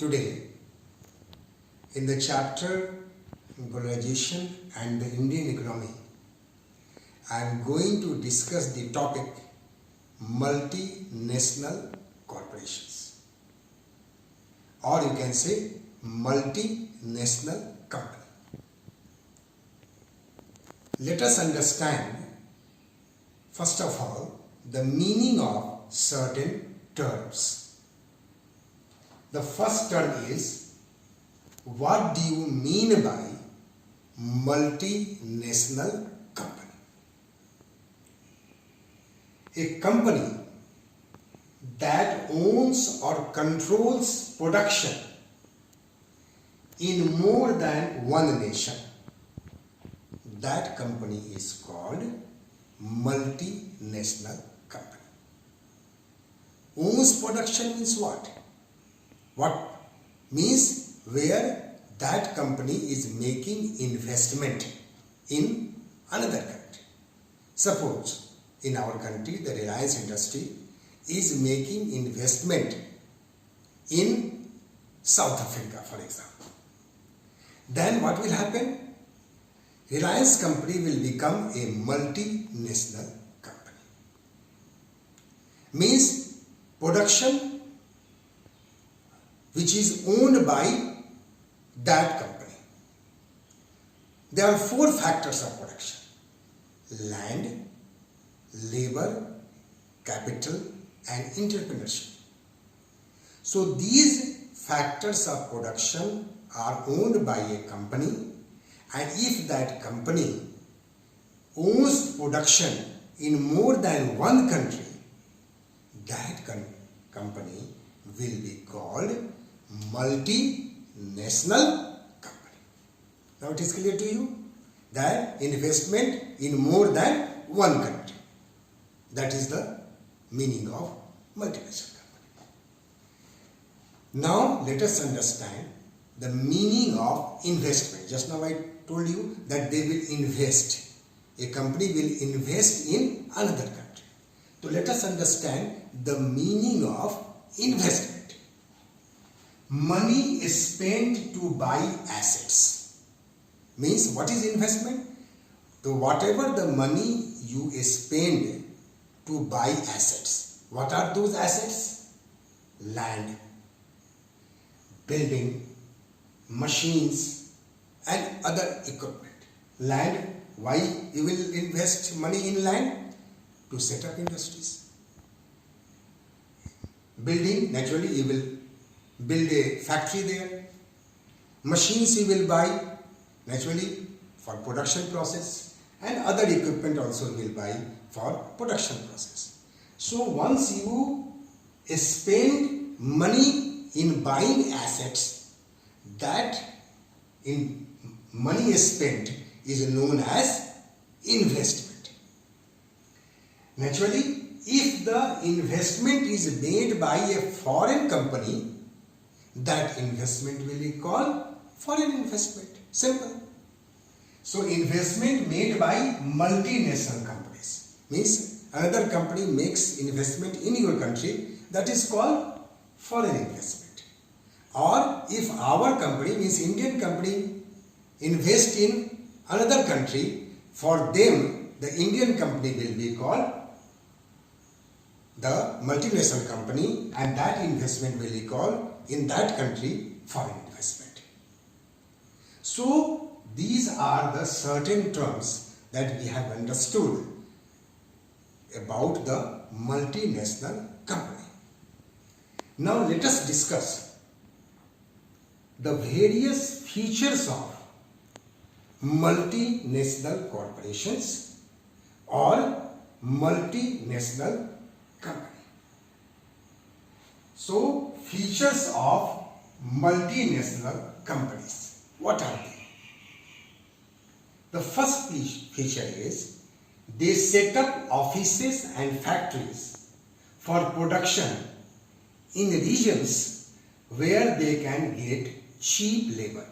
Today, in the chapter Globalization and the Indian Economy, I am going to discuss the topic multinational corporations, or you can say multinational company. Let us understand first of all the meaning of certain terms. The first term is, what do you mean by multinational company? A company that owns or controls production in more than one nation, that company is called multinational company. Owns production means what? What means where that company is making investment in another country. Suppose in our country the Reliance Industry is making investment in South Africa, for example. Then what will happen? Reliance company will become a multinational company. Means production which is owned by that company. There are four factors of production: land, labor, capital and entrepreneurship. So these factors of production are owned by a company, and if that company owns production in more than one country, that company will be called multinational company. Now it is clear to you that investment in more than one country. That is the meaning of multinational company. Now let us understand the meaning of investment. Just now I told you that they will invest. A company will invest in another country. So let us understand the meaning of investment. Money is spent to buy assets. Means what is investment? So whatever the money you spend to buy assets. What are those assets? Land, building, machines and other equipment. Land, why you will invest money in land? To set up industries. Building, naturally you will build a factory there. Machines you will buy, naturally for production process, and other equipment also you will buy for production process. So once you spend money in buying assets, that in money spent is known as investment. Naturally, if the investment is made by a foreign company, that investment will be called foreign investment. Simple. So investment made by multinational companies means another company makes investment in your country, that is called foreign investment. Or if our company, means Indian company, invest in another country, for them the Indian company will be called the multinational company, and that investment will be called in that country foreign investment. So these are the certain terms that we have understood about the multinational company. Now let us discuss the various features of multinational corporations or multinational company. So features of multinational companies, what are they? The first feature is they set up offices and factories for production in regions where they can get cheap labor.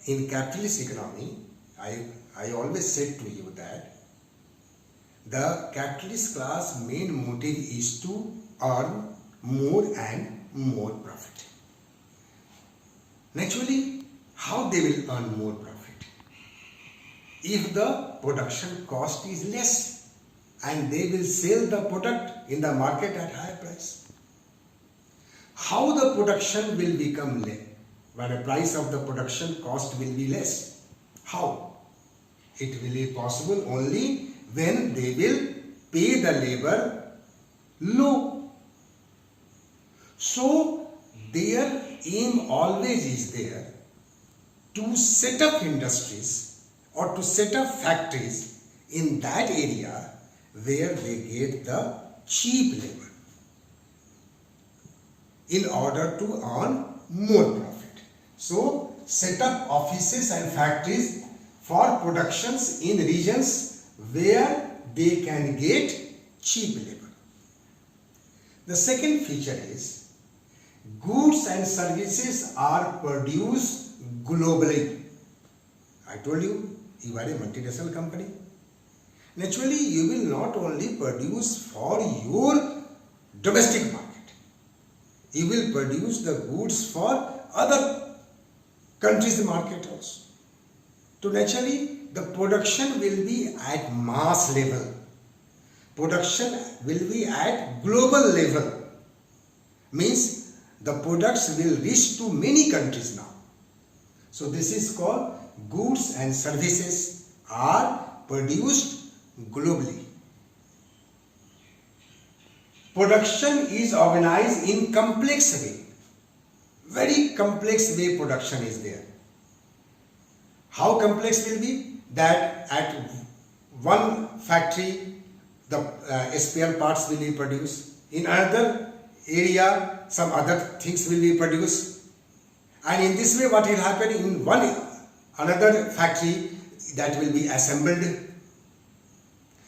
In capitalist economy, I always said to you that the capitalist class main motive is to earn more and more profit. Naturally, how they will earn more profit? If the production cost is less and they will sell the product in the market at higher price. How the production will become less? When the price of the production cost will be less. How? It will be possible only when they will pay the labor low. So their aim always is there to set up industries or to set up factories in that area where they get the cheap labor in order to earn more profit. So set up offices and factories for productions in regions where they can get cheap labor. The second feature is goods and services are produced globally. I told you, you are a multinational company. Naturally, you will not only produce for your domestic market. You will produce the goods for other countries' market also. So naturally, the production will be at mass level. Production will be at global level. Means the products will reach to many countries now. So this is called goods and services are produced globally. Production is organized in complex way. Very complex way production is there. How complex will be? That at one factory the spare parts will be produced. In another area some other things will be produced. And in this way what will happen in another factory that will be assembled.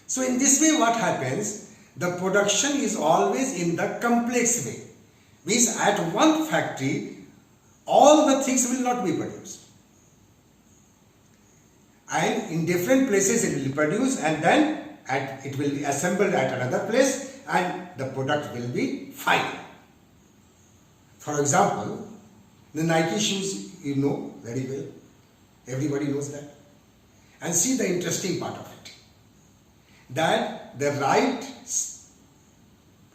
So in this way what happens? The production is always in the complex way. Means at one factory all the things will not be produced. And in different places it will be produced and then it will be assembled at another place and the product will be final. For example, the Nike shoes you know very well. Everybody knows that. And see the interesting part of it. That the right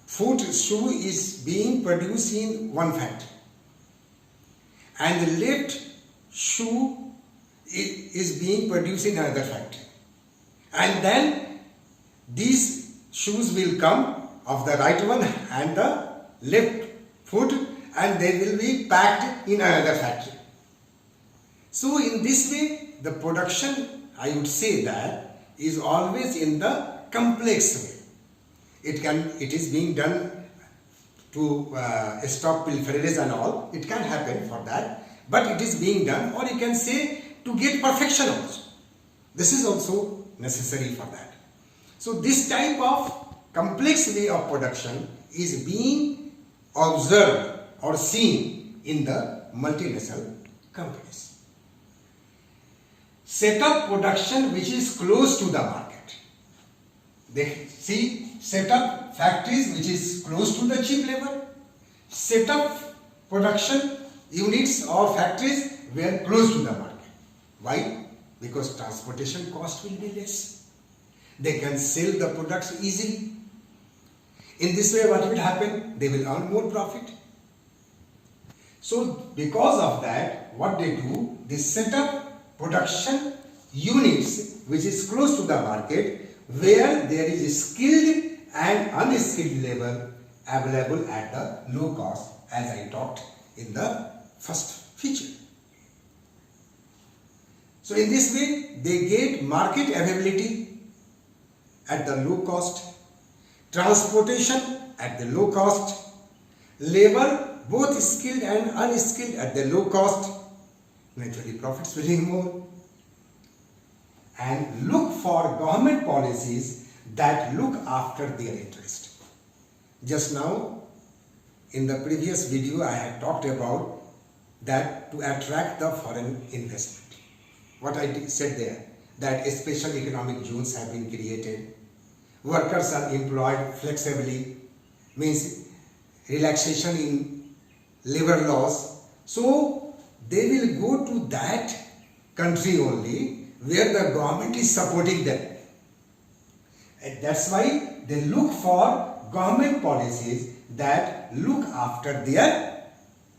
foot shoe is being produced in one factory. And the left shoe is being produced in another factory. And then these shoes will come of the right one and the left foot and they will be packed in another factory. So in this way the production, I would say that, is always in the complex way. It is being done to stop pilferage and all. It can happen for that, but it is being done, or you can say to get perfection also. This is also necessary for that. So this type of complex way of production is being observed or seen in the multinational companies. Set up production which is close to the market. They set up factories which is close to the cheap labor. Set up production units or factories where close to the market. Why? Because transportation cost will be less. They can sell the products easily. In this way what will happen? They will earn more profit. So because of that, what they do, they set up production units which is close to the market where there is skilled and unskilled labor available at the low cost, as I talked in the first feature. So in this way they get market availability at the low cost, transportation at the low cost, labor both skilled and unskilled at the low cost. Naturally profits will be more. And look for government policies that look after their interest. Just now in the previous video I had talked about that to attract the foreign investment. What I said there, that special economic zones have been created workers are employed flexibly, means relaxation in labor laws. So they will go to that country only where the government is supporting them. And that's why they look for government policies that look after their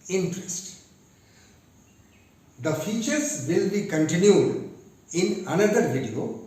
interest. The features will be continued in another video.